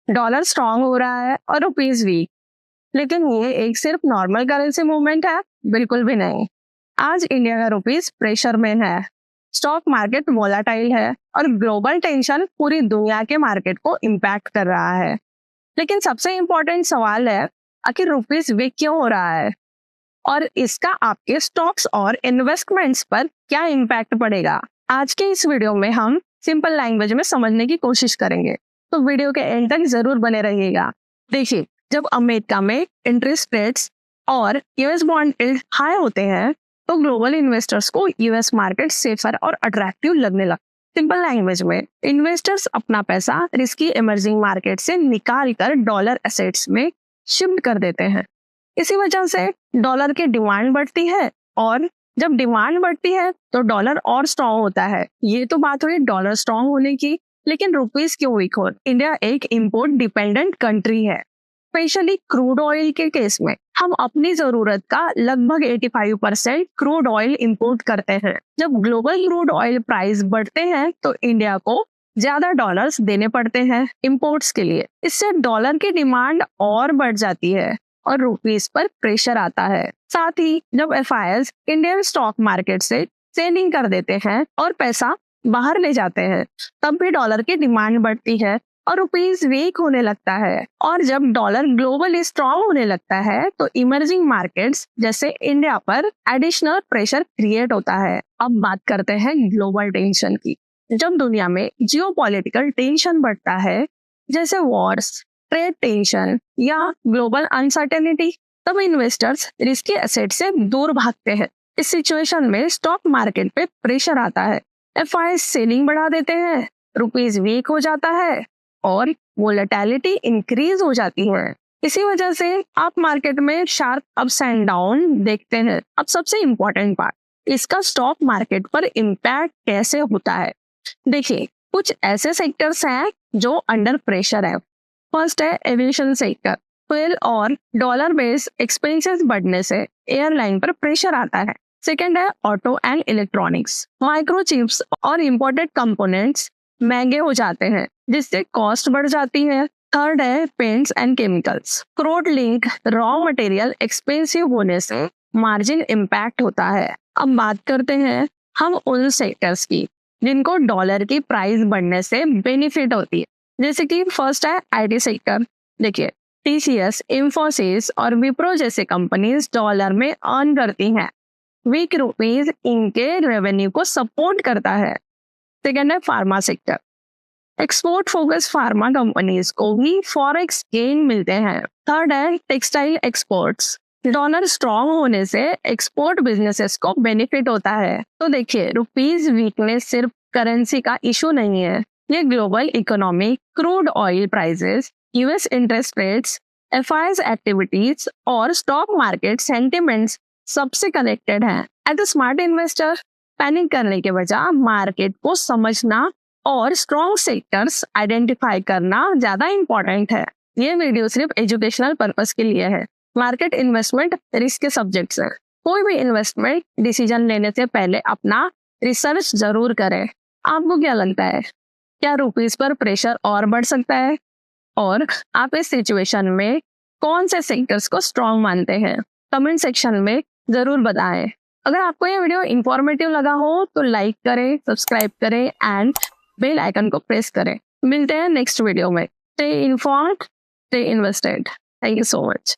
Dollar strong हो रहा है और रुपीज वीक। लेकिन ये एक सिर्फ नॉर्मल करेंसी मूवमेंट है? बिल्कुल भी नहीं। आज इंडिया का रुपीज प्रेशर में है, स्टॉक मार्केट वोलाटाइल है और ग्लोबल टेंशन पूरी दुनिया के मार्केट को इम्पैक्ट कर रहा है। लेकिन सबसे इम्पोर्टेंट सवाल है, आखिर रुपीज वीक क्यों हो रहा है और इसका आपके स्टॉक्स और इन्वेस्टमेंट्स पर क्या इम्पैक्ट पड़ेगा? आज के इस वीडियो में हम सिंपल लैंग्वेज में समझने की कोशिश करेंगे, तो वीडियो के एंड तक जरूर बने रहिएगा। देखिए, जब अमेरिका में इंटरेस्ट रेट्स और यूएस बॉन्ड यील्ड हाई होते हैं तो ग्लोबल इन्वेस्टर्स को यूएस मार्केट सेफर और अट्रैक्टिव लगने लगता है। सिंपल लैंग्वेज में, इन्वेस्टर्स अपना पैसा रिस्की इमर्जिंग मार्केट से निकाल कर डॉलर एसेट्स में शिफ्ट कर देते हैं। इसी वजह से डॉलर की डिमांड बढ़ती है और जब डिमांड बढ़ती है तो डॉलर और स्ट्रॉन्ग होता है। ये तो बात हुई डॉलर स्ट्रॉन्ग होने की, लेकिन रुपीस क्यों वीक हो? इंडिया एक इंपोर्ट डिपेंडेंट कंट्री है। स्पेशली क्रूड ऑयल के केस में हम अपनी जरूरत का लगभग 85% क्रूड ऑयल इंपोर्ट करते हैं। जब ग्लोबल क्रूड ऑयल प्राइस बढ़ते हैं तो इंडिया को ज्यादा डॉलर्स देने पड़ते हैं इंपोर्ट्स के लिए। इससे डॉलर की डिमांड और बढ़ जाती है और रुपीस पर प्रेशर आता है। साथ ही जब एफआईएस इंडियन स्टॉक मार्केट से सेलिंग कर देते हैं और पैसा बाहर ले जाते हैं, तब भी डॉलर की डिमांड बढ़ती है और रुपीस वीक होने लगता है। और जब डॉलर ग्लोबली स्ट्रांग होने लगता है तो इमर्जिंग मार्केट्स जैसे इंडिया पर एडिशनल प्रेशर क्रिएट होता है। अब बात करते हैं ग्लोबल टेंशन की। जब दुनिया में जियोपॉलिटिकल टेंशन बढ़ता है, जैसे वॉर्स, ट्रेड टेंशन या ग्लोबल अनसर्टेनिटी, तब इन्वेस्टर्स रिस्की एसेट से दूर भागते हैं। इस सिचुएशन में स्टॉक मार्केट पे प्रेशर आता है, एफआईएस सेलिंग बढ़ा देते हैं, रुपीस वीक हो जाता है और वोलेटिलिटी इंक्रीज हो जाती है। इसी वजह से आप मार्केट में शार्प अप्स एंड डाउन देखते हैं। अब सबसे इम्पोर्टेंट पार्ट, इसका स्टॉक मार्केट पर इम्पैक्ट कैसे होता है। देखिए, कुछ ऐसे सेक्टर्स हैं जो अंडर प्रेशर है। फर्स्ट है एविएशन सेक्टर। फ्यूल और डॉलर बेस्ड एक्सपेंसेस बढ़ने से एयरलाइन पर प्रेशर आता है। सेकेंड है ऑटो एंड इलेक्ट्रॉनिक्स। माइक्रोचिप्स और इम्पोर्टेड कंपोनेंट्स महंगे हो जाते हैं जिससे कॉस्ट बढ़ जाती है। थर्ड है paints and chemicals. Crude link raw material expensive होने से मार्जिन इम्पैक्ट होता है। अब बात करते हैं हम उन सेक्टर्स की जिनको डॉलर की प्राइस बढ़ने से बेनिफिट होती है। जैसे कि फर्स्ट है आईटी सेक्टर। देखिए, टीसीएस, इंफोसिस और विप्रो जैसे कंपनीज डॉलर में अर्न करती हैं। वीक रुपीस इनके रेवेन्यू को सपोर्ट करता है। सेकेंड है pharma sector. Export focus pharma companies को भी फॉरेक्स गेन मिलते हैं। थर्ड है टेक्सटाइल एक्सपोर्ट्स। डॉलर स्ट्रांग होने से एक्सपोर्ट बिजनेसेस को बेनिफिट होता है। तो देखिए, रुपीस वीकनेस सिर्फ करेंसी का इशू नहीं है, ये global economy, crude oil prices, US interest rates, FIs activities और स्टॉक मार्केट सेंटिमेंट्स सबसे कनेक्टेड हैं। As a smart investor, panic करने के बजाय मार्केट को समझना और स्ट्रॉन्ग सेक्टर्स आइडेंटिफाई करना ज्यादा इंपॉर्टेंट है। ये वीडियो सिर्फ एजुकेशनल पर्पस के लिए है। मार्केट इन्वेस्टमेंट रिस्क के सब्जेक्ट्स है। कोई भी इन्वेस्टमेंट डिसीजन लेने से पहले अपना रिसर्च जरूर करें। आपको क्या लगता है, क्या रुपीस पर प्रेशर और बढ़ सकता है? और आप इस सिचुएशन में कौन से सेक्टर्स को स्ट्रॉन्ग मानते हैं? कमेंट सेक्शन में जरूर बताएं। अगर आपको ये वीडियो इंफॉर्मेटिव लगा हो तो लाइक करें, सब्सक्राइब करें एंड बेल आइकन को प्रेस करें। मिलते हैं नेक्स्ट वीडियो में। Stay informed, stay invested. Thank you so much.